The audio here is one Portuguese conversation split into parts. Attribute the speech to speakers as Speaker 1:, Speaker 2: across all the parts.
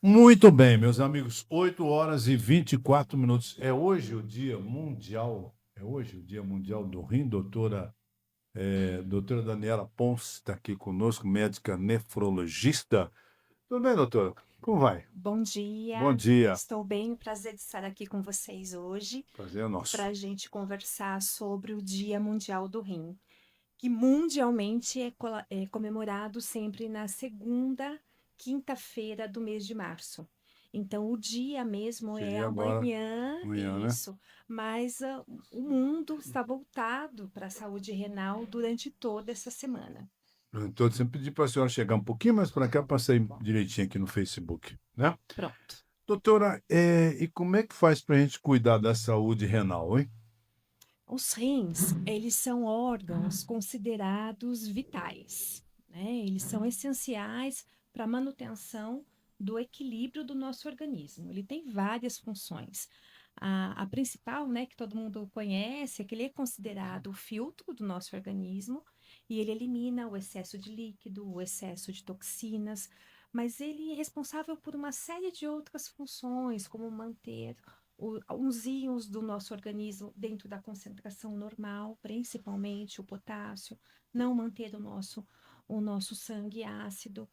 Speaker 1: Muito bem, meus amigos, 8 horas e 24 minutos. É hoje o Dia Mundial, é hoje o Dia Mundial do Rim, doutora Daniela Pons está aqui conosco, médica nefrologista. Tudo bem, doutora? Como vai?
Speaker 2: Bom
Speaker 1: Bom
Speaker 2: dia,
Speaker 1: dia.
Speaker 2: estou bem, prazer de estar aqui com vocês hoje
Speaker 1: Prazer é nosso.
Speaker 2: para a gente conversar sobre o Dia Mundial do Rim, que mundialmente é comemorado sempre na segunda quinta-feira do mês de março. Então, o dia mesmo é
Speaker 1: Seria agora,
Speaker 2: amanhã,
Speaker 1: amanhã, né?
Speaker 2: isso, mas o mundo está voltado para a saúde renal durante toda essa semana.
Speaker 1: Então, eu sempre pedi para a senhora chegar um pouquinho mais para cá, passei direitinho aqui no Facebook, né?
Speaker 2: Pronto.
Speaker 1: Doutora, e como é que faz para a gente cuidar da saúde renal, hein?
Speaker 2: Os rins, eles são órgãos considerados vitais, né? Eles são essenciais para a manutenção do equilíbrio do nosso organismo. Ele tem várias funções. A principal, né, que todo mundo conhece, é que ele é considerado o filtro do nosso organismo e ele elimina o excesso de líquido, o excesso de toxinas, mas ele é responsável por uma série de outras funções, como manter os íons do nosso organismo dentro da concentração normal, principalmente o potássio, não manter o nosso sangue ácido.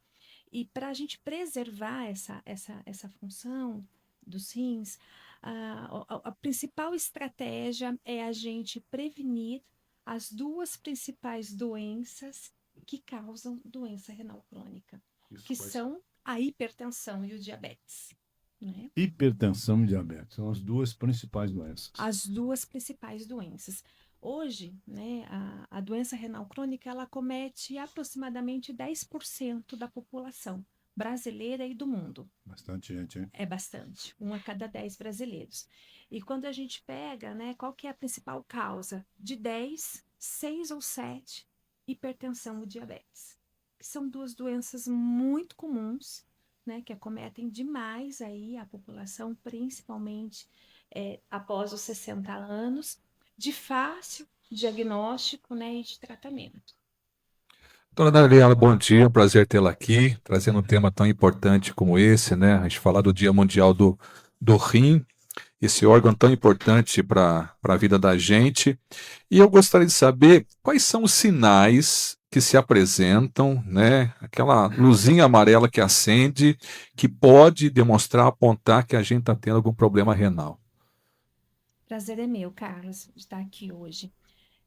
Speaker 2: E para a gente preservar essa função dos rins, a principal estratégia é a gente prevenir as duas principais doenças que causam doença renal crônica,
Speaker 1: Isso
Speaker 2: que
Speaker 1: faz.
Speaker 2: são a hipertensão e o diabetes, né?
Speaker 1: Hipertensão e diabetes são as duas principais doenças.
Speaker 2: As duas principais doenças. Hoje, né, a doença renal crônica ela comete aproximadamente 10% da população brasileira e do mundo.
Speaker 1: Bastante gente, hein?
Speaker 2: É bastante, um a cada 10 brasileiros. E quando a gente pega, né, qual que é a principal causa? De 10, 6 ou 7, hipertensão ou diabetes. Que são duas doenças muito comuns, né, que acometem demais aí a população, principalmente após os 60 anos, de fácil diagnóstico, né, e de tratamento.
Speaker 3: Dona Daniela, bom dia, um prazer tê-la aqui, trazendo um tema tão importante como esse, né? A gente falar do Dia Mundial do Rim, esse órgão tão importante para a vida da gente. E eu gostaria de saber quais são os sinais que se apresentam, né? Aquela luzinha amarela que acende, que pode demonstrar, apontar que a gente está tendo algum problema renal.
Speaker 2: Prazer é meu, Carlos, de estar aqui hoje.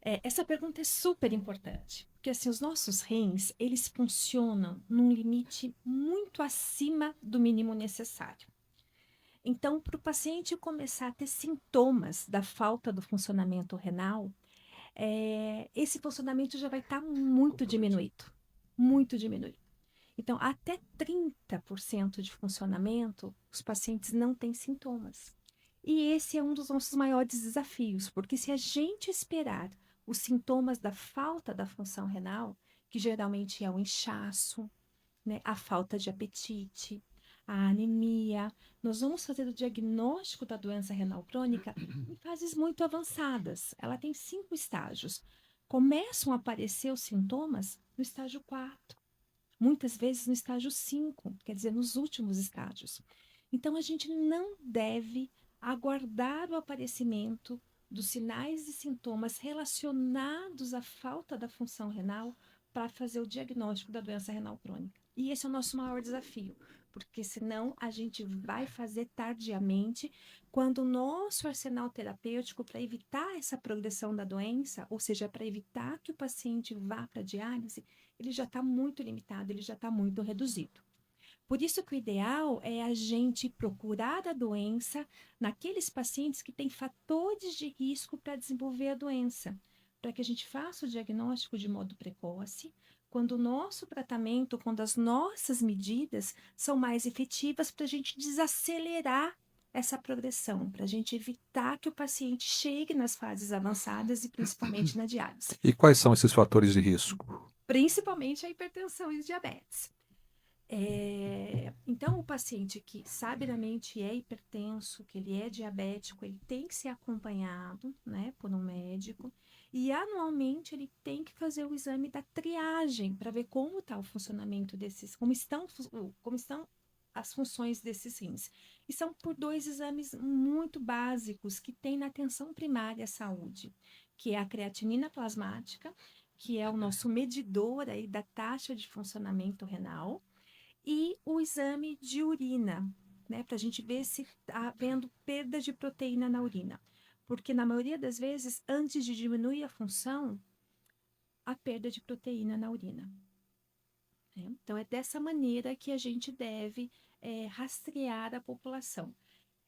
Speaker 2: Essa pergunta é super importante, porque assim, os nossos rins, eles funcionam num limite muito acima do mínimo necessário. Então, para o paciente começar a ter sintomas da falta do funcionamento renal, esse funcionamento já vai estar muito diminuído, muito diminuído. Então, até 30% de funcionamento, os pacientes não têm sintomas. E esse é um dos nossos maiores desafios, porque se a gente esperar os sintomas da falta da função renal, que geralmente é o inchaço, né, a falta de apetite, a anemia, nós vamos fazer o diagnóstico da doença renal crônica em fases muito avançadas. Ela tem 5 estágios. Começam a aparecer os sintomas no estágio 4, muitas vezes no estágio 5, quer dizer, nos últimos estágios. Então, a gente não deve aguardar o aparecimento dos sinais e sintomas relacionados à falta da função renal para fazer o diagnóstico da doença renal crônica. E esse é o nosso maior desafio, porque senão a gente vai fazer tardiamente, quando o nosso arsenal terapêutico para evitar essa progressão da doença, ou seja, para evitar que o paciente vá para a diálise, ele já está muito limitado, ele já está muito reduzido. Por isso que o ideal é a gente procurar a doença naqueles pacientes que têm fatores de risco para desenvolver a doença, para que a gente faça o diagnóstico de modo precoce, quando o nosso tratamento, quando as nossas medidas são mais efetivas para a gente desacelerar essa progressão, para a gente evitar que o paciente chegue nas fases avançadas e principalmente na diálise,
Speaker 3: E quais são esses fatores de risco?
Speaker 2: principalmente a hipertensão e diabetes. Então, o paciente que sabidamente é hipertenso, que ele é diabético, ele tem que ser acompanhado, né, por um médico e anualmente ele tem que fazer o exame da triagem para ver como está o funcionamento desses, como estão as funções desses rins. E são por 2 exames muito básicos que tem na atenção primária à saúde, que é a creatinina plasmática, que é o nosso medidor aí da taxa de funcionamento renal, e o exame de urina, né, para a gente ver se está havendo perda de proteína na urina. Porque na maioria das vezes, antes de diminuir a função, a perda de proteína na urina. Né? Então, é dessa maneira que a gente deve rastrear a população.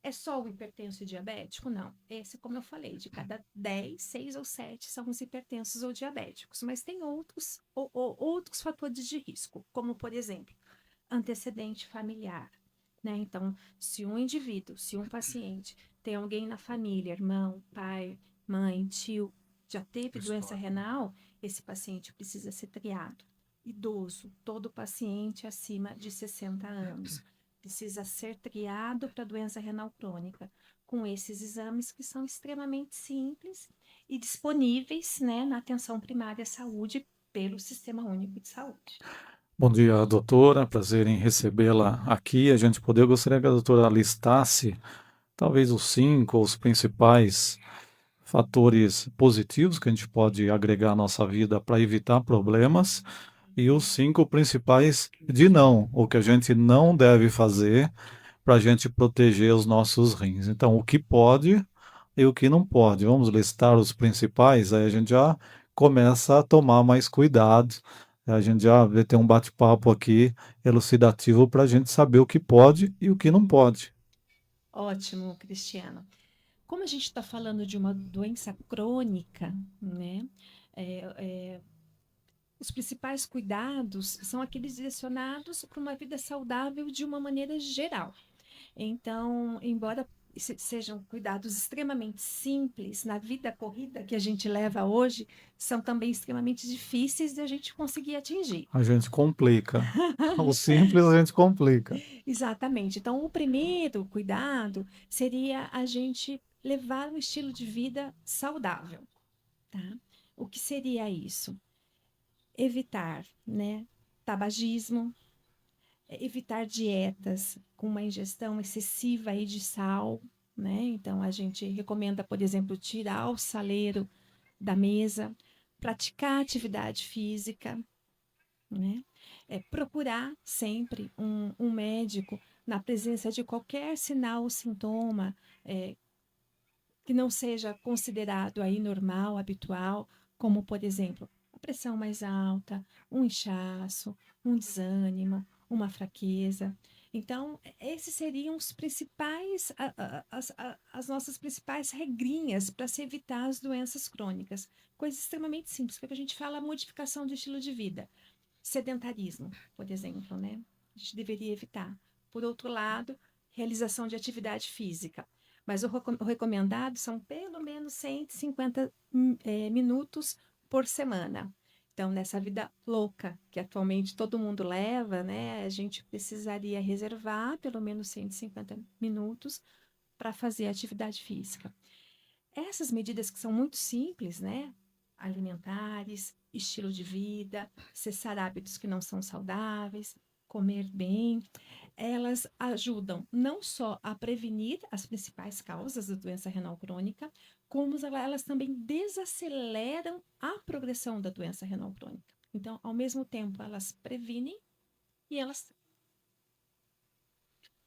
Speaker 2: É só o hipertenso e diabético? Não. Esse, como eu falei, de cada 10, 6 ou 7 são os hipertensos ou diabéticos. Mas tem outros fatores de risco, como, por exemplo, antecedente familiar. Né? Então, se um indivíduo, se um paciente tem alguém na família, irmão, pai, mãe, tio, já teve doença renal, esse paciente precisa ser triado. Idoso, todo paciente acima de 60 anos precisa ser triado para doença renal crônica, com esses exames que são extremamente simples e disponíveis, né, na atenção primária à saúde pelo Sistema Único de Saúde.
Speaker 4: Bom dia, doutora. Prazer em recebê-la aqui. Eu gostaria que a doutora listasse talvez os 5 os principais fatores positivos que a gente pode agregar à nossa vida para evitar problemas e os 5 principais de não, o que a gente não deve fazer para a gente proteger os nossos rins. Então, o que pode e o que não pode. Vamos listar os principais, aí a gente já começa a tomar mais cuidado. A gente já vai ter um bate-papo aqui elucidativo para a gente saber o que pode e o que não pode.
Speaker 2: Ótimo, Cristiano. Como a gente está falando de uma doença crônica, né? Os principais cuidados são aqueles direcionados para uma vida saudável de uma maneira geral. Então, embora sejam cuidados extremamente simples, na vida corrida que a gente leva hoje, são também extremamente difíceis de a gente conseguir atingir.
Speaker 4: A gente complica. O simples a gente complica.
Speaker 2: Exatamente. Então, o primeiro cuidado seria a gente levar um estilo de vida saudável, tá? O que seria isso? Evitar, né, tabagismo, evitar dietas com uma ingestão excessiva aí de sal, né? Então, a gente recomenda, por exemplo, tirar o saleiro da mesa, praticar atividade física, né? Procurar sempre um médico na presença de qualquer sinal ou sintoma que não seja considerado aí normal, habitual, como, por exemplo, a pressão mais alta, um inchaço, um desânimo, uma fraqueza. Então, esses seriam os principais, as nossas principais regrinhas para se evitar as doenças crônicas. Coisas extremamente simples, porque a gente fala modificação de estilo de vida. Sedentarismo, por exemplo, né? A gente deveria evitar. Por outro lado, realização de atividade física. Mas o recomendado são pelo menos 150 minutos por semana. Então, nessa vida louca que atualmente todo mundo leva, né, a gente precisaria reservar pelo menos 150 minutos para fazer atividade física. Essas medidas que são muito simples, né, alimentares, estilo de vida, cessar hábitos que não são saudáveis, comer bem, elas ajudam não só a prevenir as principais causas da doença renal crônica, como elas também desaceleram a progressão da doença renal crônica. Então, ao mesmo tempo, elas previnem e elas...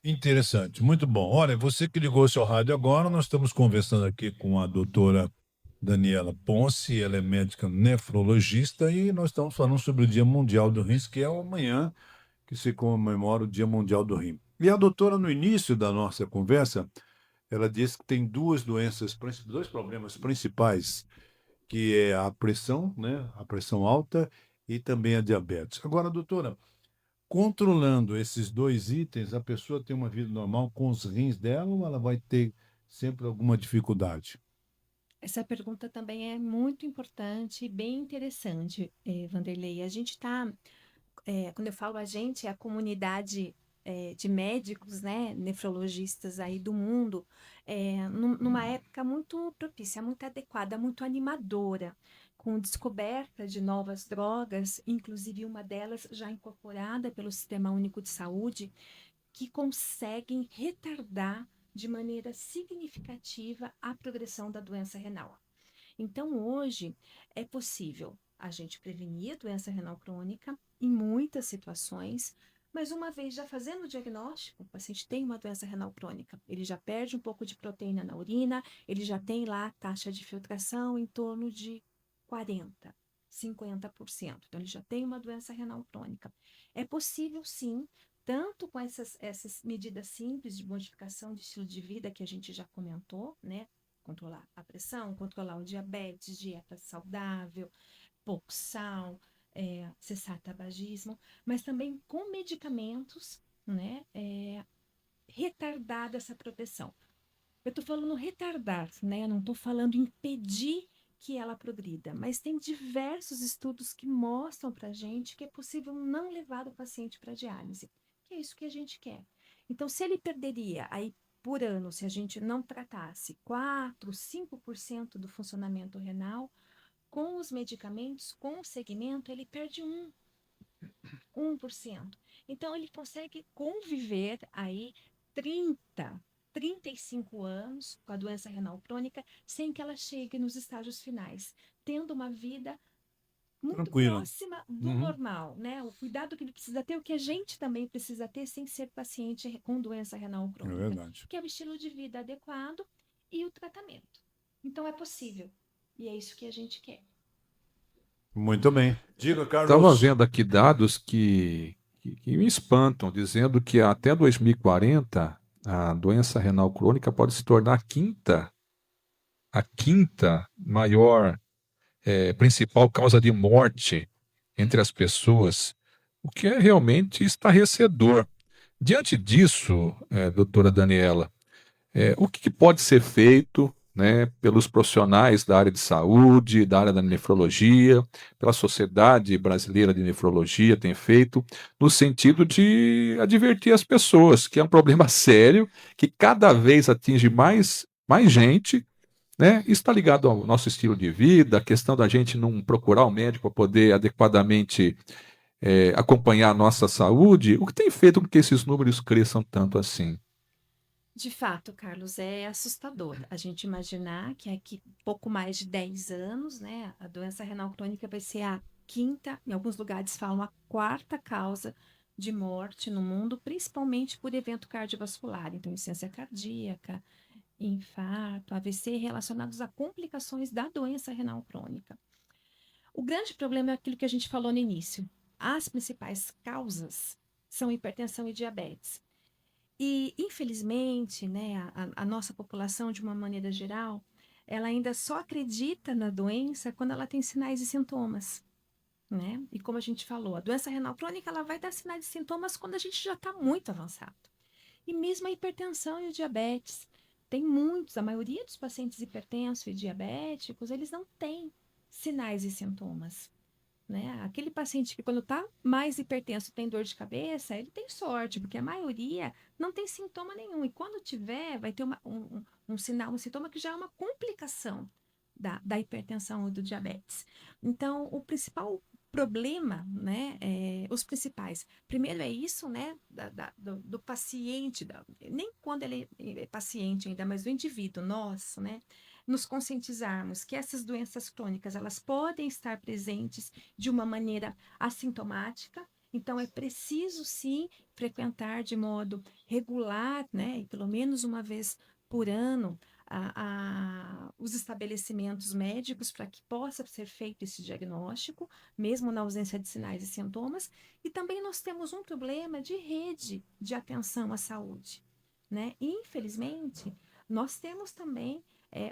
Speaker 1: Interessante, muito bom. Olha, você que ligou seu rádio agora, nós estamos conversando aqui com a doutora Daniela Ponce, ela é médica nefrologista e nós estamos falando sobre o Dia Mundial do Rins, que é amanhã que se comemora o Dia Mundial do Rim. E a doutora, no início da nossa conversa, ela disse que tem dois problemas principais, que é a pressão, né, a pressão alta e também a diabetes. Agora, doutora, controlando esses 2 itens, a pessoa tem uma vida normal com os rins dela ou ela vai ter sempre alguma dificuldade?
Speaker 2: Essa pergunta também é muito importante e bem interessante, Vanderlei. A gente está, quando eu falo a gente, é a comunidade de médicos, né, nefrologistas aí do mundo, numa época muito propícia, muito adequada, muito animadora, com descoberta de novas drogas, inclusive uma delas já incorporada pelo Sistema Único de Saúde, que conseguem retardar de maneira significativa a progressão da doença renal. Então, hoje, é possível a gente prevenir a doença renal crônica em muitas situações, mas uma vez já fazendo o diagnóstico, o paciente tem uma doença renal crônica, ele já perde um pouco de proteína na urina, ele já tem lá a taxa de filtração em torno de 40%, 50%. Então, ele já tem uma doença renal crônica. É possível, sim, tanto com essas medidas simples de modificação de estilo de vida que a gente já comentou, né? Controlar a pressão, controlar o diabetes, dieta saudável, pouco sal, cessar tabagismo, mas também com medicamentos, né? Retardar essa progressão. Eu estou falando retardar, né? Eu não estou falando impedir que ela progrida, mas tem diversos estudos que mostram para a gente que é possível não levar o paciente para diálise, que é isso que a gente quer. Então, se ele perderia aí por ano, se a gente não tratasse 4, 5% do funcionamento renal, com os medicamentos, com o segmento, ele perde 1%. Então, ele consegue conviver aí 35 anos com a doença renal crônica sem que ela chegue nos estágios finais, tendo uma vida muito
Speaker 1: Tranquilo.
Speaker 2: próxima do normal, né? O cuidado que ele precisa ter, o que a gente também precisa ter sem ser paciente com doença renal
Speaker 1: É
Speaker 2: crônica,
Speaker 1: verdade.
Speaker 2: que é o estilo de vida adequado e o tratamento. Então, é possível. E é isso que a gente quer.
Speaker 1: Muito bem. Diga,
Speaker 3: Estava
Speaker 1: Carlos.
Speaker 3: vendo aqui dados que me espantam, dizendo que até 2040 a doença renal crônica pode se tornar a quinta maior, principal causa de morte entre as pessoas, o que é realmente estarrecedor. Diante disso, doutora Daniela, o que pode ser feito, né, pelos profissionais da área de saúde, da área da nefrologia, pela Sociedade Brasileira de Nefrologia tem feito, no sentido de advertir as pessoas que é um problema sério, que cada vez atinge mais gente, né? Está ligado ao nosso estilo de vida, a questão da gente não procurar o médico para poder adequadamente acompanhar a nossa saúde. O que tem feito com que esses números cresçam tanto assim?
Speaker 2: De fato, Carlos, é assustador a gente imaginar que aqui pouco mais de 10 anos, né, a doença renal crônica vai ser a quinta, em alguns lugares falam a quarta causa de morte no mundo, principalmente por evento cardiovascular, então insuficiência cardíaca, infarto, AVC relacionados a complicações da doença renal crônica. O grande problema é aquilo que a gente falou no início. As principais causas são hipertensão e diabetes. E, infelizmente, né, a nossa população, de uma maneira geral, ela ainda só acredita na doença quando ela tem sinais e sintomas, né? E como a gente falou, a doença renal crônica ela vai dar sinais e sintomas quando a gente já está muito avançado. E mesmo a hipertensão e o diabetes. Tem muitos, a maioria dos pacientes hipertensos e diabéticos, eles não têm sinais e sintomas, né? Aquele paciente que quando está mais hipertenso tem dor de cabeça, ele tem sorte, porque a maioria não tem sintoma nenhum. E quando tiver, vai ter um sinal, um sintoma que já é uma complicação da hipertensão e do diabetes. Então, o principal problema, né, os principais, primeiro é isso, né, do paciente, nem quando ele é paciente ainda, mas do indivíduo, nós, né, nos conscientizarmos que essas doenças crônicas, elas podem estar presentes de uma maneira assintomática, então é preciso sim frequentar de modo regular, né, e pelo menos uma vez por ano, os estabelecimentos médicos para que possa ser feito esse diagnóstico, mesmo na ausência de sinais e sintomas. E também nós temos um problema de rede de atenção à saúde, né? E, infelizmente, nós temos também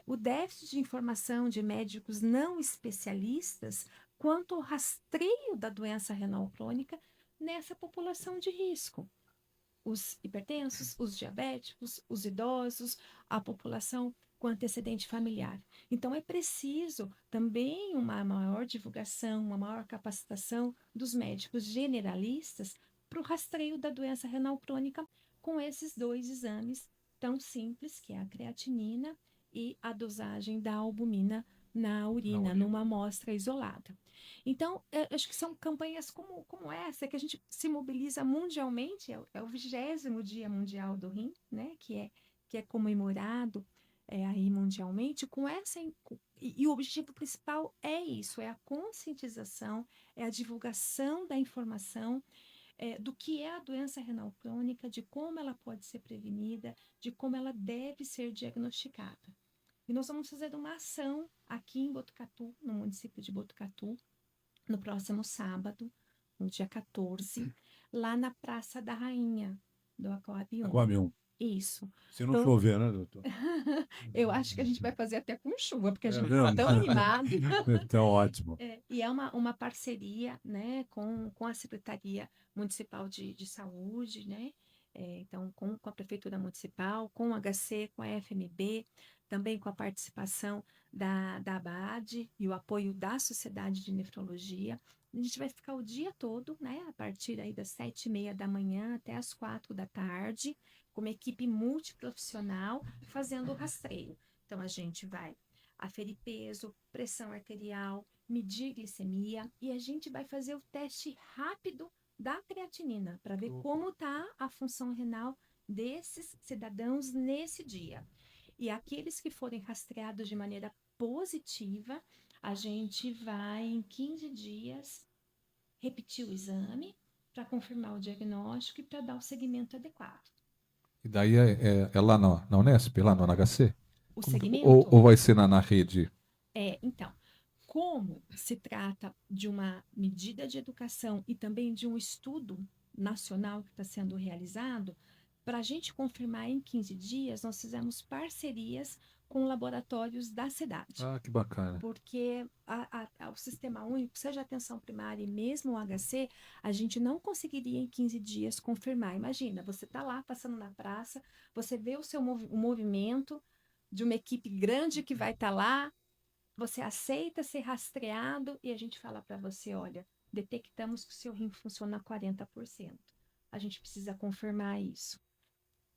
Speaker 2: o déficit de informação de médicos não especialistas quanto ao rastreio da doença renal crônica nessa população de risco. Os hipertensos, os diabéticos, os idosos, a população com antecedente familiar. Então, é preciso também uma maior divulgação, uma maior capacitação dos médicos generalistas para o rastreio da doença renal crônica com esses dois exames tão simples, que é a creatinina e a dosagem da albumina na urina,
Speaker 3: urina.
Speaker 2: numa amostra isolada. Então, acho que são campanhas como essa que a gente se mobiliza mundialmente, é o 20º Dia Mundial do Rim, né, que é comemorado aí mundialmente, e o objetivo principal é isso, é a conscientização, é a divulgação da informação do que é a doença renal crônica, de como ela pode ser prevenida, de como ela deve ser diagnosticada. E nós vamos fazer uma ação aqui em Botucatu, no município de Botucatu, no próximo sábado, no dia 14, lá na Praça da Rainha, do Aquário 1.
Speaker 1: Aquário 1.
Speaker 2: Isso.
Speaker 1: Se não
Speaker 2: Então,
Speaker 1: chover, né, doutor?
Speaker 2: eu acho que a gente vai fazer até com chuva, porque a gente
Speaker 1: mesmo?
Speaker 2: está tão animado.
Speaker 1: Então, ótimo.
Speaker 2: E é uma parceria, né, com a Secretaria Municipal de Saúde, né? Então, com a Prefeitura Municipal, com o HC, com a FMB, também com a participação da ABAD e o apoio da Sociedade de Nefrologia. A gente vai ficar o dia todo, né, a partir aí das 7h30 da manhã até as 4 da tarde, com uma equipe multiprofissional fazendo o rastreio. Então, a gente vai aferir peso, pressão arterial, medir glicemia e a gente vai fazer o teste rápido da creatinina para ver como está a função renal desses cidadãos nesse dia. E aqueles que forem rastreados de maneira positiva, a gente vai em 15 dias repetir o exame para confirmar o diagnóstico e para dar o segmento adequado.
Speaker 3: E daí é lá na Unesp, lá no HC?
Speaker 2: O
Speaker 3: Como-
Speaker 2: segmento?
Speaker 3: ou vai ser na rede?
Speaker 2: Então, como se trata de uma medida de educação e também de um estudo nacional que está sendo realizado, para a gente confirmar em 15 dias, nós fizemos parcerias com laboratórios da cidade.
Speaker 3: Ah, que bacana.
Speaker 2: Porque o Sistema Único, seja a atenção primária e mesmo o HC, a gente não conseguiria em 15 dias confirmar. Imagina, você está lá passando na praça, você vê o movimento de uma equipe grande que vai estar lá, você aceita ser rastreado e a gente fala para você, olha, detectamos que o seu rim funciona a 40%. A gente precisa confirmar isso.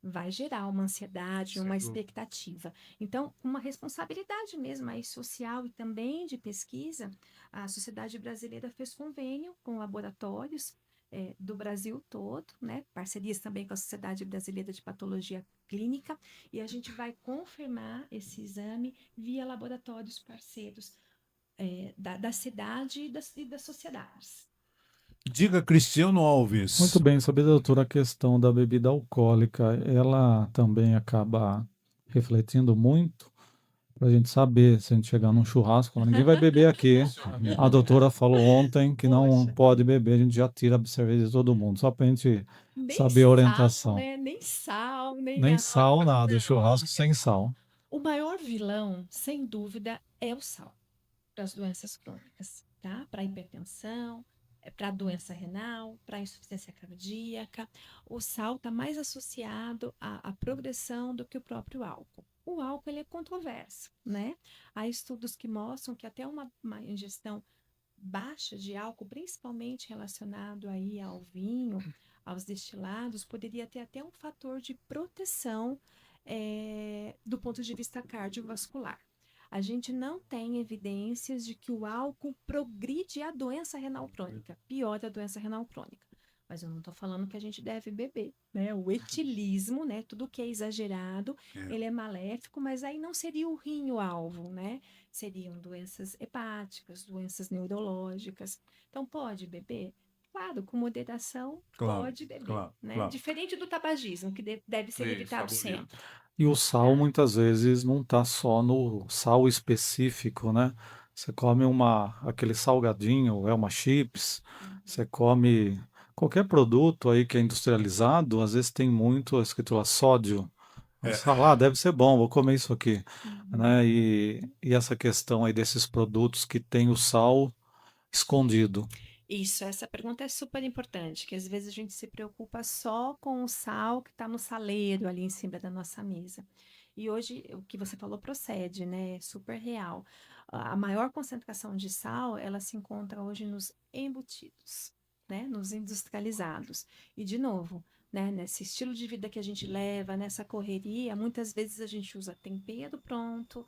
Speaker 2: Vai gerar uma ansiedade, uma expectativa. Então, uma responsabilidade mesmo aí social e também de pesquisa, a Sociedade Brasileira fez convênio com laboratórios do Brasil todo, né? Parcerias também com a Sociedade Brasileira de Patologia Clínica, e a gente vai confirmar esse exame via laboratórios parceiros da cidade e das sociedades.
Speaker 1: Diga, Cristiano Alves.
Speaker 4: Muito bem, saber, doutora, a questão da bebida alcoólica, ela também acaba refletindo muito para a gente saber se a gente chegar num churrasco, ninguém vai beber aqui. A doutora falou ontem que não
Speaker 2: Poxa.
Speaker 4: pode beber, a gente já tira a cerveja de todo mundo, só para a gente
Speaker 2: Nem
Speaker 4: saber a
Speaker 2: sal,
Speaker 4: orientação.
Speaker 2: né? Nem sal, nem
Speaker 4: Nem
Speaker 2: água.
Speaker 4: sal, nada,
Speaker 2: Não.
Speaker 4: churrasco sem sal.
Speaker 2: O maior vilão, sem dúvida, é o sal para as doenças crônicas, tá? Para a hipertensão, para a doença renal, para a insuficiência cardíaca. O sal está mais associado à progressão do que o próprio álcool. O álcool ele é controverso, né? Há estudos que mostram que até uma ingestão baixa de álcool, principalmente relacionado aí ao vinho, aos destilados, poderia ter até um fator de proteção do ponto de vista cardiovascular. A gente não tem evidências de que o álcool progride a doença renal crônica, piora a doença renal crônica. Mas eu não estou falando que a gente deve beber, né? O etilismo, né? Tudo que é exagerado, ele é maléfico, mas aí não seria o rim o alvo, né? Seriam doenças hepáticas, doenças neurológicas. Então, pode beber? Claro, com moderação,
Speaker 1: Claro,
Speaker 2: pode beber,
Speaker 1: claro,
Speaker 2: né?
Speaker 1: claro.
Speaker 2: Diferente do tabagismo, que deve ser evitado sempre.
Speaker 4: E o sal muitas vezes não está só no sal específico, né? Você come aquele salgadinho, uma chips, você come qualquer produto aí que é industrializado, às vezes tem muito escrito lá sódio. Você fala, deve ser bom, vou comer isso aqui, né? E essa questão aí desses produtos que tem o sal escondido.
Speaker 2: Isso, essa pergunta é super importante, que às vezes a gente se preocupa só com o sal que está no saleiro ali em cima da nossa mesa. E hoje o que você falou procede, né? É super real. A maior concentração de sal, ela se encontra hoje nos embutidos, né? Nos industrializados. E de novo, né? Nesse estilo de vida que a gente leva, nessa correria, muitas vezes a gente usa tempero pronto,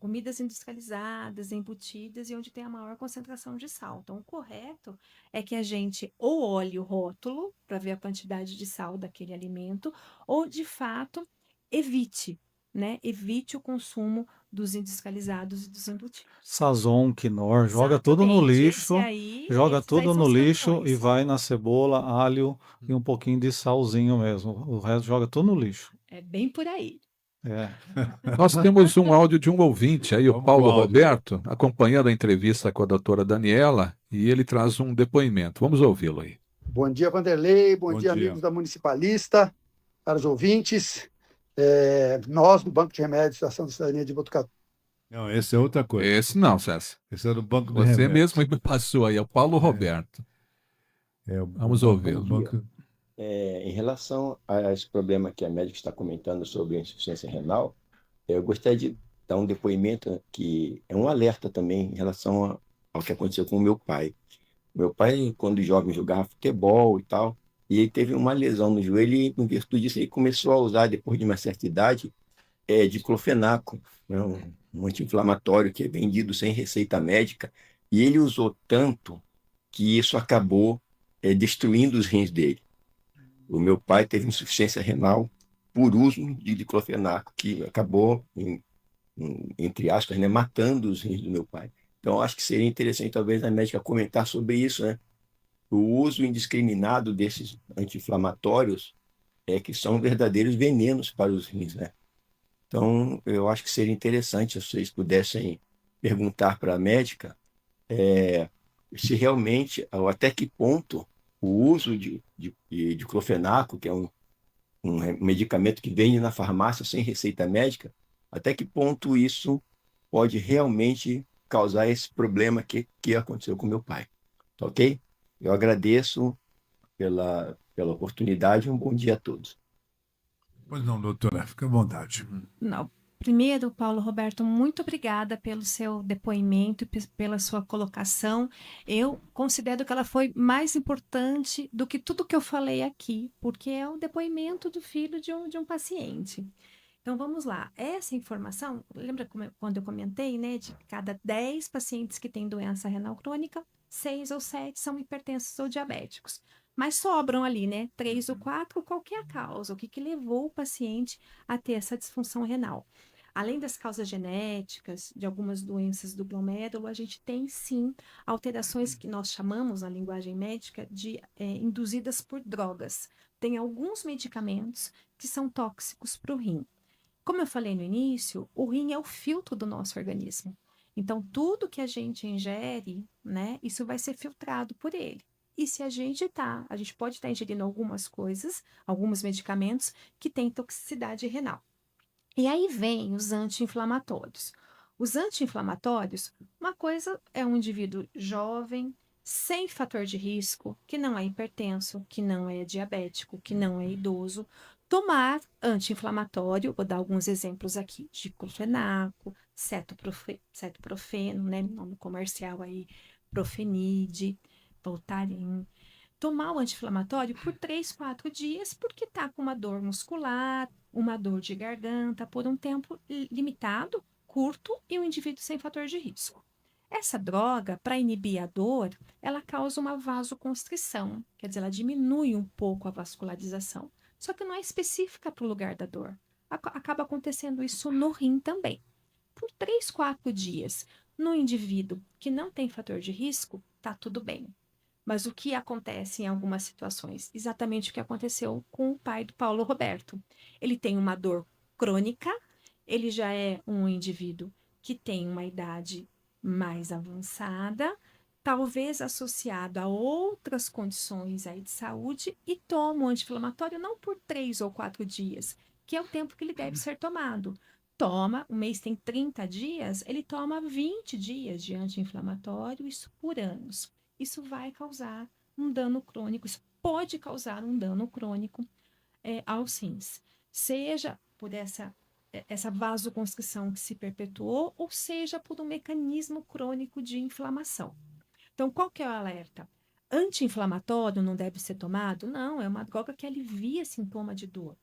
Speaker 2: comidas industrializadas, embutidas e onde tem a maior concentração de sal. Então, o correto é que a gente ou olhe o rótulo para ver a quantidade de sal daquele alimento, ou de fato evite, né? Evite o consumo dos industrializados e dos embutidos.
Speaker 4: Sazon, quinor, joga tudo no
Speaker 2: Exatamente.
Speaker 4: lixo, joga
Speaker 2: Esses aí
Speaker 4: tudo
Speaker 2: são
Speaker 4: no
Speaker 2: os
Speaker 4: lixo e
Speaker 2: campeões.
Speaker 4: vai na cebola, alho e um pouquinho de salzinho mesmo. O resto joga tudo no lixo.
Speaker 2: É bem por aí.
Speaker 4: É.
Speaker 3: Nós temos um áudio de um ouvinte aí, o
Speaker 1: Vamos
Speaker 3: Paulo
Speaker 1: com o áudio.
Speaker 3: Roberto, acompanhando a entrevista com a doutora Daniela, e ele traz um depoimento. Vamos ouvi-lo aí.
Speaker 5: Bom dia, Vanderlei. Bom
Speaker 1: Bom
Speaker 5: dia,
Speaker 1: dia.
Speaker 5: amigos da Municipalista, caros ouvintes. Nós, no Banco de Remédios da Ação da Cidadania de Botucatu.
Speaker 1: Não, esse é outra coisa.
Speaker 3: Esse não, César.
Speaker 1: Esse é do Banco de
Speaker 3: Você
Speaker 1: Remédios.
Speaker 3: mesmo me passou aí, é o Paulo Roberto. Vamos ouvi-lo.
Speaker 6: Em relação a esse problema que a médica está comentando sobre a insuficiência renal, eu gostaria de dar um depoimento que é um alerta também em relação ao que aconteceu com o meu pai. Meu pai, quando jovem, jogava futebol e tal, e ele teve uma lesão no joelho e, em virtude disso, ele começou a usar, depois de uma certa idade, diclofenaco, né, um anti-inflamatório que é vendido sem receita médica, e ele usou tanto que isso acabou destruindo os rins dele. O meu pai teve insuficiência renal por uso de diclofenaco, que acabou, entre aspas, né, matando os rins do meu pai. Então, acho que seria interessante, talvez, a médica comentar sobre isso, né? O uso indiscriminado desses anti-inflamatórios que são verdadeiros venenos para os rins, né? Então, eu acho que seria interessante se vocês pudessem perguntar para a médica se realmente, ou até que ponto, o uso de diclofenaco, que é um medicamento que vende na farmácia sem receita médica, até que ponto isso pode realmente causar esse problema que aconteceu com meu pai. Tá ok? Eu agradeço pela oportunidade e um bom dia a todos.
Speaker 1: Pois não, doutora, fica à vontade.
Speaker 2: Não. Primeiro, Paulo Roberto, muito obrigada pelo seu depoimento e pela sua colocação. Eu considero que ela foi mais importante do que tudo que eu falei aqui, porque é o depoimento do filho de um paciente. Então, vamos lá. Essa informação, lembra quando eu comentei, né, de cada 10 pacientes que têm doença renal crônica, 6 ou 7 são hipertensos ou diabéticos. Mas sobram ali, né, 3 ou 4, qual que é a causa? O que levou o paciente a ter essa disfunção renal? Além das causas genéticas, de algumas doenças do glomérulo, a gente tem sim alterações que nós chamamos na linguagem médica de induzidas por drogas. Tem alguns medicamentos que são tóxicos para o rim. Como eu falei no início, o rim é o filtro do nosso organismo. Então, tudo que a gente ingere, né, isso vai ser filtrado por ele. E se a gente pode estar ingerindo algumas coisas, alguns medicamentos que têm toxicidade renal. E aí vem os anti-inflamatórios. Os anti-inflamatórios, uma coisa é um indivíduo jovem, sem fator de risco, que não é hipertenso, que não é diabético, que não é idoso, tomar anti-inflamatório, vou dar alguns exemplos aqui, diclofenaco, cetoprofeno, né, nome comercial aí, Profenide, Voltaren. Tomar o anti-inflamatório por 3, 4 dias, porque tá com uma dor muscular, uma dor de garganta, por um tempo limitado, curto, e um indivíduo sem fator de risco. Essa droga, para inibir a dor, ela causa uma vasoconstrição, quer dizer, ela diminui um pouco a vascularização, só que não é específica para o lugar da dor. Acaba acontecendo isso no rim também. Por 3, 4 dias, no indivíduo que não tem fator de risco, tá tudo bem. Mas o que acontece em algumas situações? Exatamente o que aconteceu com o pai do Paulo Roberto. Ele tem uma dor crônica, ele já é um indivíduo que tem uma idade mais avançada, talvez associado a outras condições aí de saúde, e toma o anti-inflamatório não por 3 ou 4 dias, que é o tempo que ele deve ser tomado. Toma, o mês tem 30 dias, ele toma 20 dias de anti-inflamatório, isso por anos. Isso vai causar um dano crônico, isso pode causar um dano crônico aos rins, seja por essa vasoconstrição que se perpetuou, ou seja por um mecanismo crônico de inflamação. Então, qual que é o alerta? Anti-inflamatório não deve ser tomado? Não, é uma droga que alivia sintoma de dor.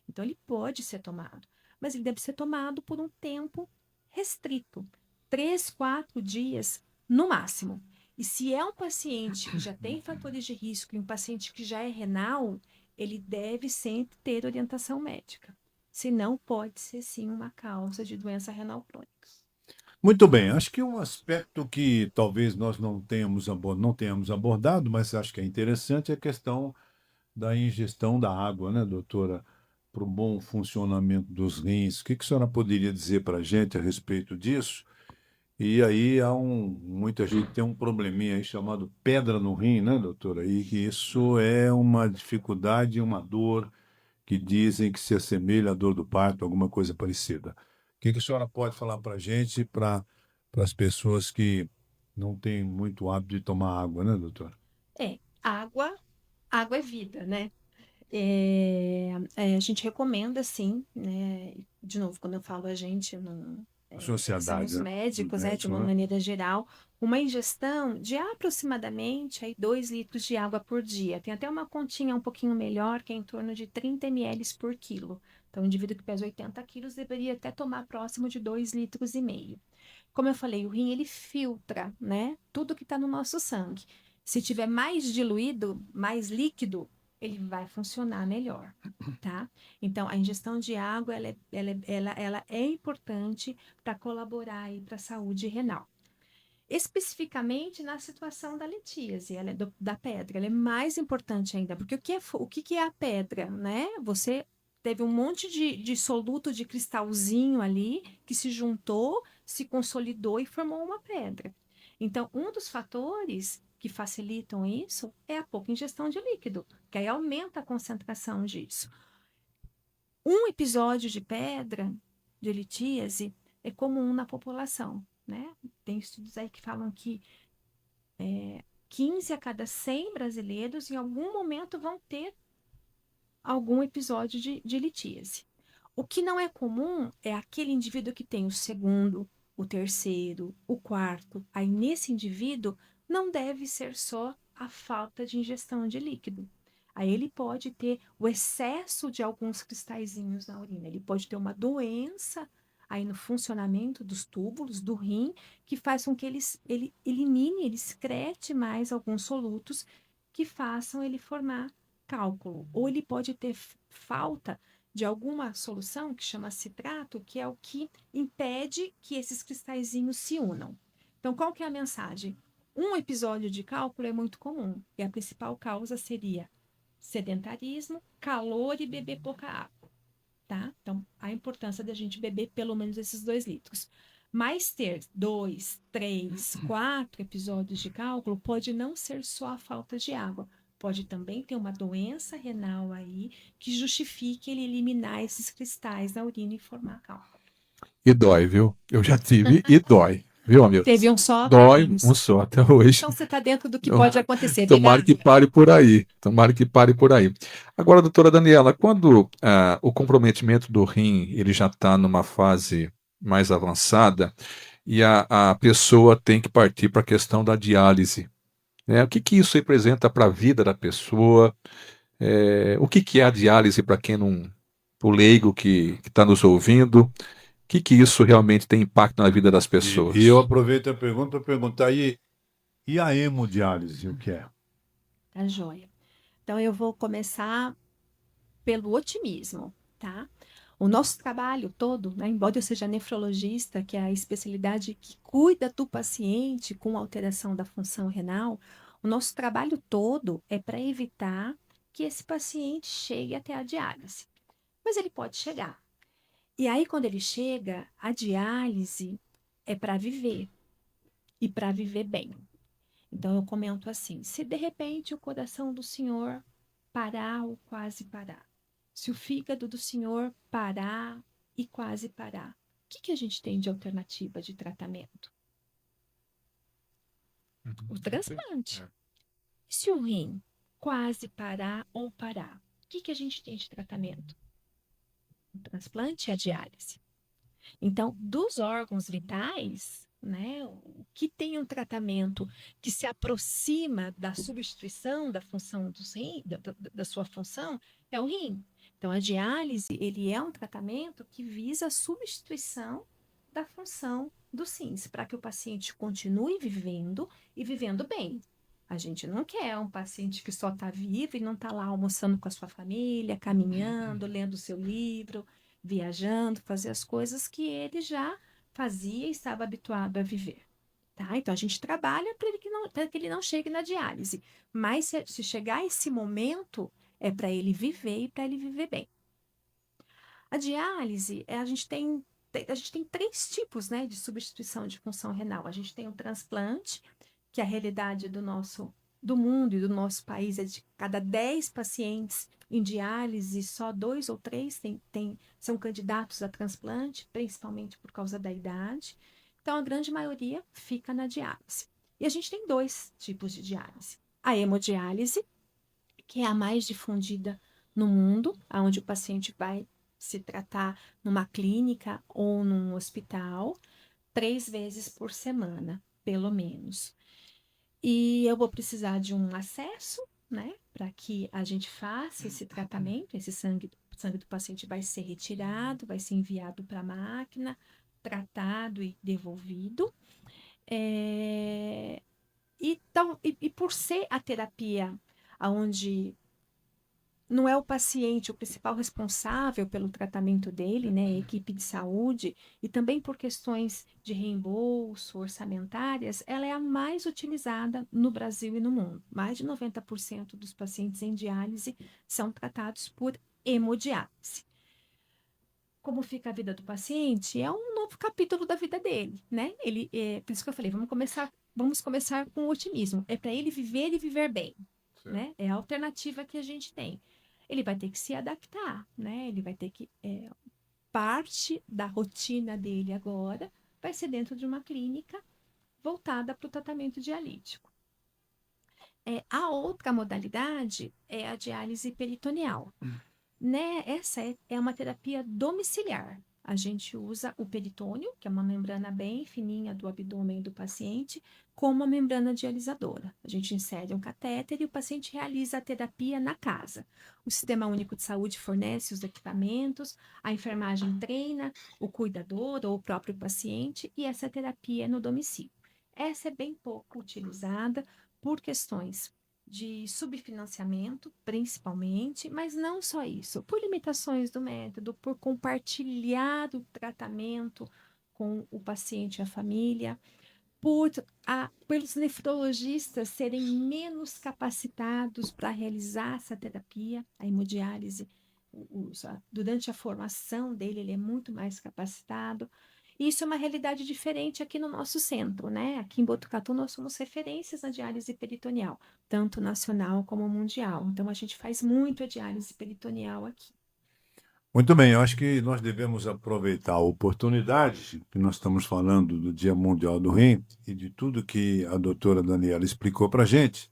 Speaker 2: Então, ele pode ser tomado, mas ele deve ser tomado por um tempo restrito, 3, 4 dias no máximo. E se é um paciente que já tem fatores de risco e um paciente que já é renal, ele deve sempre ter orientação médica. Senão, pode ser sim uma causa de doença renal crônica.
Speaker 1: Muito bem, acho que um aspecto que talvez nós não tenhamos abordado, mas acho que é interessante, é a questão da ingestão da água, né, doutora? Para o bom funcionamento dos rins. O que a senhora poderia dizer para a gente a respeito disso? E aí muita gente tem um probleminha aí chamado pedra no rim, né, doutora? E que isso é uma dificuldade, uma dor que dizem que se assemelha à dor do parto, alguma coisa parecida. O que a senhora pode falar para a gente, para as pessoas que não têm muito hábito de tomar água, né, doutora?
Speaker 2: Água é vida, né? A gente recomenda, sim, né? De novo, quando eu falo a gente, não,
Speaker 1: A
Speaker 2: são
Speaker 1: sociedade,
Speaker 2: os
Speaker 1: né?
Speaker 2: médicos, de
Speaker 1: Médico,
Speaker 2: uma
Speaker 1: né?
Speaker 2: maneira geral, uma ingestão de aproximadamente aí, 2 litros de água por dia. Tem até uma continha um pouquinho melhor, que é em torno de 30 ml por quilo. Então, o indivíduo que pesa 80 quilos deveria até tomar próximo de 2,5 litros. Como eu falei, o rim, ele filtra, né? Tudo que está no nosso sangue. Se tiver mais diluído, mais líquido, ele vai funcionar melhor, tá? Então, a ingestão de água, ela é importante para colaborar aí para a saúde renal. Especificamente na situação da litíase, da pedra, ela é mais importante ainda, porque o que é a pedra, né? Você teve um monte de soluto de cristalzinho ali que se juntou, se consolidou e formou uma pedra. Então, um dos fatores que facilitam isso é a pouca ingestão de líquido, que aí aumenta a concentração disso. Um episódio de pedra, de litíase, é comum na população, né? Tem estudos aí que falam que 15 a cada 100 brasileiros em algum momento vão ter algum episódio de litíase. O que não é comum é aquele indivíduo que tem o segundo, o terceiro, o quarto. Aí, nesse indivíduo, não deve ser só a falta de ingestão de líquido. Aí ele pode ter o excesso de alguns cristalzinhos na urina. Ele pode ter uma doença aí no funcionamento dos túbulos, do rim, que faz com que ele elimine, ele excrete mais alguns solutos que façam ele formar cálculo. Ou ele pode ter falta de alguma solução que chama citrato, que é o que impede que esses cristalzinhos se unam. Então, qual que é a mensagem? Um episódio de cálculo é muito comum, e a principal causa seria sedentarismo, calor e beber pouca água, tá? Então, a importância da gente beber pelo menos esses 2 litros. Mas ter 2, 3, 4 episódios de cálculo pode não ser só a falta de água, pode também ter uma doença renal aí que justifique ele eliminar esses cristais na urina e formar cálculo.
Speaker 3: E dói, viu? Eu já tive e dói, viu, amigo?
Speaker 2: Teve um só?
Speaker 3: Dói
Speaker 2: Vários.
Speaker 3: um só até hoje.
Speaker 2: Então você está dentro do que pode acontecer.
Speaker 3: Tomara que pare por aí. Tomara que pare por aí. Agora, doutora Daniela, quando o comprometimento do rim ele já está numa fase mais avançada e a pessoa tem que partir para a questão da diálise, né? O que isso representa para a vida da pessoa? O que é a diálise para quem não, o leigo que está nos ouvindo? O que isso realmente tem impacto na vida das pessoas?
Speaker 1: E eu aproveito a pergunta para perguntar, e a hemodiálise, o que é?
Speaker 2: Tá joia. Então eu vou começar pelo otimismo, tá? O nosso trabalho todo, né, embora eu seja nefrologista, que é a especialidade que cuida do paciente com alteração da função renal, o nosso trabalho todo é para evitar que esse paciente chegue até a diálise. Mas ele pode chegar. E aí, quando ele chega, a diálise é para viver e para viver bem. Então, eu comento assim: se de repente o coração do senhor parar ou quase parar, se o fígado do senhor parar e quase parar, o que a gente tem de alternativa de tratamento? O transplante. E se o rim quase parar ou parar, o que a gente tem de tratamento? O transplante e a diálise. Então, dos órgãos vitais, né, o que tem um tratamento que se aproxima da substituição da função do rim, da sua função, é o rim. Então, a diálise, ele é um tratamento que visa a substituição da função dos rins, para que o paciente continue vivendo e vivendo bem. A gente não quer um paciente que só está vivo e não está lá almoçando com a sua família, caminhando, lendo o seu livro, viajando, fazer as coisas que ele já fazia e estava habituado a viver. Tá? Então, a gente trabalha para que ele não chegue na diálise. Mas se chegar esse momento, é para ele viver e para ele viver bem. A diálise, a gente tem 3 tipos, né, de substituição de função renal. A gente tem o transplante, que a realidade do mundo e do nosso país é de cada 10 pacientes em diálise, só 2 ou 3 são candidatos a transplante, principalmente por causa da idade. Então, a grande maioria fica na diálise. E a gente tem 2 tipos de diálise. A hemodiálise, que é a mais difundida no mundo, onde o paciente vai se tratar numa clínica ou num hospital 3 vezes por semana, pelo menos. E eu vou precisar de um acesso, né, para que a gente faça esse tratamento. Esse sangue do paciente vai ser retirado, vai ser enviado para a máquina, tratado e devolvido. E por ser a terapia onde não é o paciente o principal responsável pelo tratamento dele, né, a equipe de saúde, e também por questões de reembolso, orçamentárias, ela é a mais utilizada no Brasil e no mundo. Mais de 90% dos pacientes em diálise são tratados por hemodiálise. Como fica a vida do paciente? É um novo capítulo da vida dele, né? Por isso que eu falei, vamos começar com otimismo. É para ele viver e viver bem, né? É a alternativa que a gente tem. Ele vai ter que se adaptar, né? Ele vai ter que parte da rotina dele agora vai ser dentro de uma clínica voltada para o tratamento dialítico. A outra modalidade é a diálise peritoneal. Né? Essa é uma terapia domiciliar. A gente usa o peritônio, que é uma membrana bem fininha do abdômen do paciente, com uma membrana dialisadora. A gente insere um catéter e o paciente realiza a terapia na casa. O Sistema Único de Saúde fornece os equipamentos, a enfermagem treina o cuidador ou o próprio paciente e essa terapia é no domicílio. Essa é bem pouco utilizada por questões de subfinanciamento, principalmente, mas não só isso, por limitações do método, por compartilhar o tratamento com o paciente e a família, pelos nefrologistas serem menos capacitados para realizar essa terapia, a hemodiálise, durante a formação dele, ele é muito mais capacitado. Isso é uma realidade diferente aqui no nosso centro, né? Aqui em Botucatu nós somos referências na diálise peritoneal, tanto nacional como mundial. Então a gente faz muito a diálise peritoneal aqui.
Speaker 1: Muito bem, eu acho que nós devemos aproveitar a oportunidade que nós estamos falando do Dia Mundial do Rim e de tudo que a doutora Daniela explicou para a gente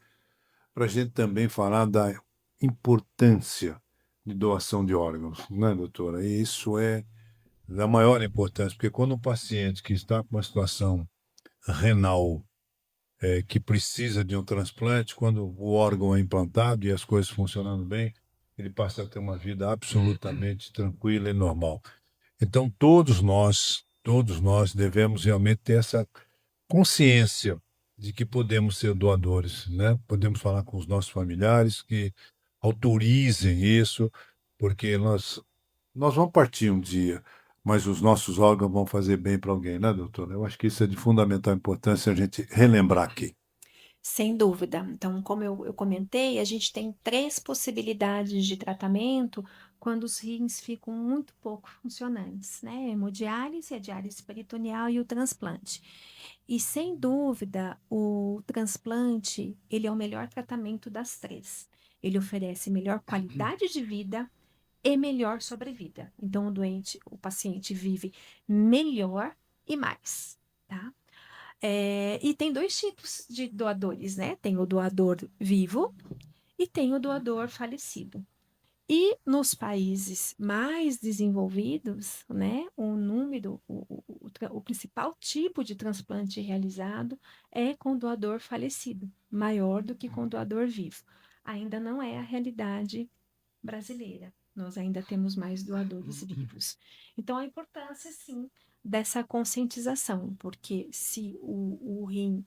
Speaker 1: também falar da importância de doação de órgãos, né, doutora? E isso é da maior importância, porque quando um paciente que está com uma situação renal que precisa de um transplante, quando o órgão é implantado e as coisas funcionando bem, ele passa a ter uma vida absolutamente tranquila e normal. Então, todos nós devemos realmente ter essa consciência de que podemos ser doadores, né? Podemos falar com os nossos familiares que autorizem isso, porque nós vamos partir um dia, mas os nossos órgãos vão fazer bem para alguém, né, doutora? Eu acho que isso é de fundamental importância a gente relembrar aqui.
Speaker 2: Sem dúvida. Então, como eu comentei, a gente tem 3 possibilidades de tratamento quando os rins ficam muito pouco funcionantes, né? A hemodiálise, a diálise peritoneal e o transplante. E, sem dúvida, o transplante, ele é o melhor tratamento das 3. Ele oferece melhor qualidade de vida e melhor sobrevida. Então, o paciente vive melhor e mais, tá? E tem 2 tipos de doadores, né? Tem o doador vivo e tem o doador falecido. E nos países mais desenvolvidos, né, o principal tipo de transplante realizado é com doador falecido, maior do que com doador vivo. Ainda não é a realidade brasileira, nós ainda temos mais doadores vivos. Então, a importância, sim, dessa conscientização, porque se o rim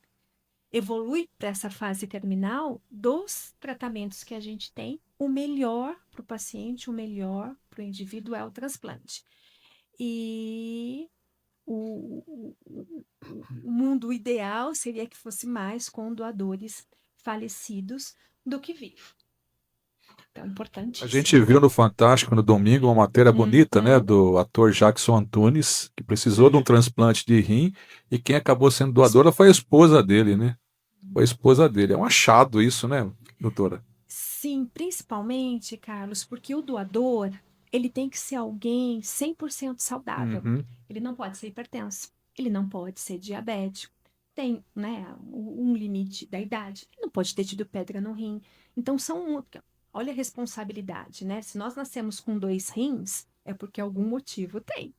Speaker 2: evolui para essa fase terminal, dos tratamentos que a gente tem, o melhor para o paciente, o melhor para o indivíduo é o transplante. E o mundo ideal seria que fosse mais com doadores falecidos do que vivos. Então, é
Speaker 3: A
Speaker 2: importantíssimo.
Speaker 3: gente viu no Fantástico no domingo uma matéria bonita, né,
Speaker 2: Uhum.
Speaker 3: do ator Jackson Antunes, que precisou de um transplante de rim, e quem acabou sendo doadora foi a esposa dele, né? Foi a esposa dele. É um achado isso, né, doutora?
Speaker 2: Sim, principalmente, Carlos, porque o doador, ele tem que ser alguém 100% saudável.
Speaker 3: Uhum.
Speaker 2: Ele não pode ser hipertenso, ele não pode ser diabético, tem, né, um limite da idade, ele não pode ter tido pedra no rim. Então, olha a responsabilidade, né? Se nós nascemos com 2 rins, é porque algum motivo tem.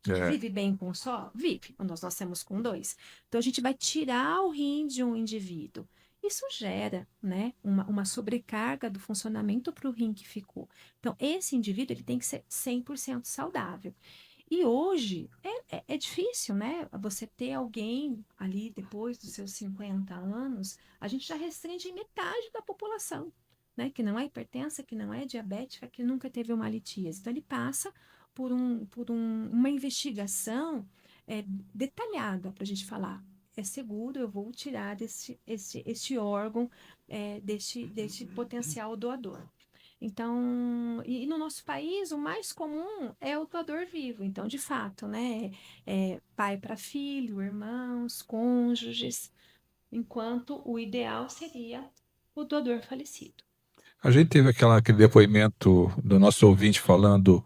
Speaker 2: A gente
Speaker 3: É.
Speaker 2: vive bem com um só? Vive. Nós nascemos com 2. Então, a gente vai tirar o rim de um indivíduo. Isso gera, né, uma sobrecarga do funcionamento para o rim que ficou. Então, esse indivíduo ele tem que ser 100% saudável. E hoje é difícil, né? Você ter alguém ali depois dos seus 50 anos, a gente já restringe metade da população, né? Que não é hipertensa, que não é diabética, que nunca teve uma litíase. Então, ele passa uma investigação detalhada para a gente falar. É seguro, eu vou tirar este órgão deste potencial doador. Então, e no nosso país, o mais comum é o doador vivo. Então, de fato, né? Pai para filho, irmãos, cônjuges, enquanto o ideal seria o doador falecido.
Speaker 3: A gente teve aquele depoimento do nosso ouvinte falando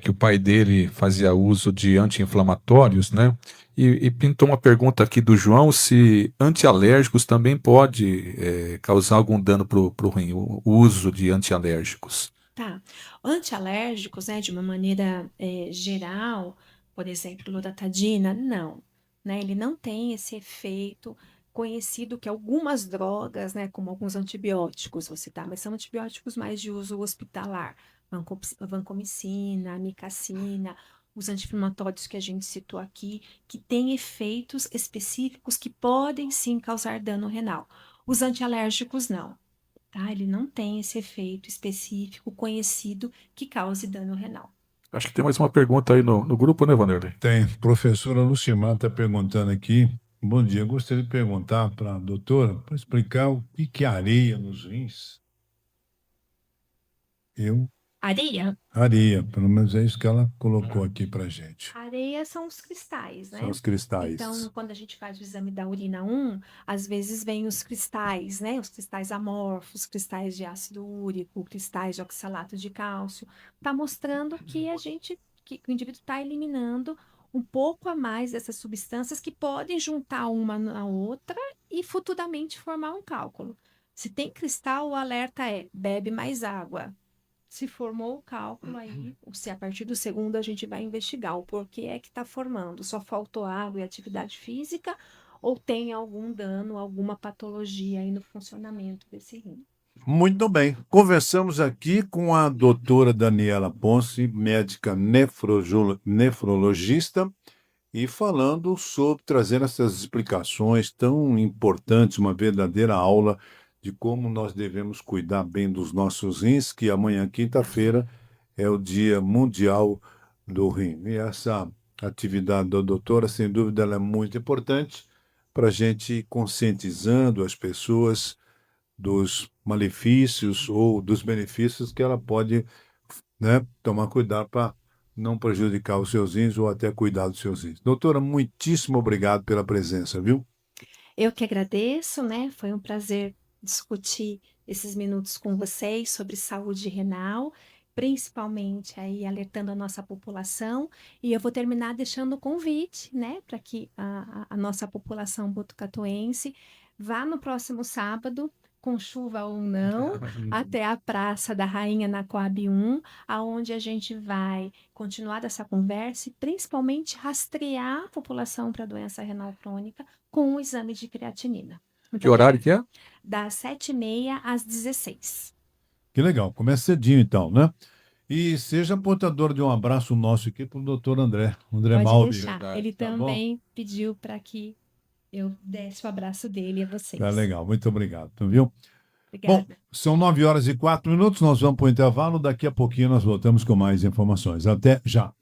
Speaker 3: que o pai dele fazia uso de anti-inflamatórios, né? E pintou uma pergunta aqui do João se antialérgicos também pode causar algum dano para o rim, o uso de antialérgicos.
Speaker 2: Tá. Antialérgicos, né, de uma maneira geral, por exemplo, loratadina, não. Né? Ele não tem esse efeito conhecido que algumas drogas, né, como alguns antibióticos, vou citar, mas são antibióticos mais de uso hospitalar, vancomicina, amicacina, os anti-inflamatórios que a gente citou aqui, que têm efeitos específicos que podem sim causar dano renal. Os antialérgicos não. Tá? Ele não tem esse efeito específico conhecido que cause dano renal.
Speaker 3: Acho que tem mais uma pergunta aí no grupo, né, Vanderlei?
Speaker 1: Tem. Professora Lucimar está perguntando aqui. Bom dia, eu gostaria de perguntar para a doutora, para explicar o que é areia nos rins. Areia, pelo menos é isso que ela colocou aqui para gente.
Speaker 2: Areia são os cristais, né?
Speaker 1: São os cristais.
Speaker 2: Então, quando a gente faz o exame da urina 1, às vezes vem os cristais, né? Os cristais amorfos, cristais de ácido úrico, cristais de oxalato de cálcio. Está mostrando que que o indivíduo está eliminando um pouco a mais dessas substâncias que podem juntar uma na outra e futuramente formar um cálculo. Se tem cristal, o alerta é: bebe mais água. Se formou o cálculo aí, se a partir do segundo a gente vai investigar o porquê é que está formando. Só faltou água e atividade física ou tem algum dano, alguma patologia aí no funcionamento desse rim?
Speaker 1: Muito bem. Conversamos aqui com a doutora Daniela Ponce, médica nefrologista, e trazendo essas explicações tão importantes, uma verdadeira aula de como nós devemos cuidar bem dos nossos rins, que amanhã, quinta-feira, é o Dia Mundial do Rim. E essa atividade da doutora, sem dúvida, ela é muito importante para a gente ir conscientizando as pessoas dos malefícios ou dos benefícios que ela pode, né, tomar cuidado para não prejudicar os seus rins ou até cuidar dos seus rins. Doutora, muitíssimo obrigado pela presença, viu?
Speaker 2: Eu que agradeço, né? Foi um prazer discutir esses minutos com vocês sobre saúde renal, principalmente aí alertando a nossa população. E eu vou terminar deixando o convite, né, para que a nossa população botucatuense vá no próximo sábado, com chuva ou não, até a Praça da Rainha na Coab 1, aonde a gente vai continuar essa conversa e principalmente rastrear a população para doença renal crônica com o exame de creatinina. Muito
Speaker 3: Que horário
Speaker 2: obrigada.
Speaker 3: que é?
Speaker 2: Das 7h30 às 16h.
Speaker 1: Que legal. Começa cedinho, então, né? E seja portador de um abraço nosso aqui para o doutor André
Speaker 2: Pode
Speaker 1: Malbi.
Speaker 2: deixar.
Speaker 3: Verdade,
Speaker 2: Ele
Speaker 1: tá bom?
Speaker 2: também pediu para que eu desse o abraço dele a vocês.
Speaker 1: Tá legal, muito obrigado, viu?
Speaker 2: Obrigada.
Speaker 1: Bom, são 9 horas e 4 minutos, nós vamos para o intervalo, daqui a pouquinho nós voltamos com mais informações. Até já.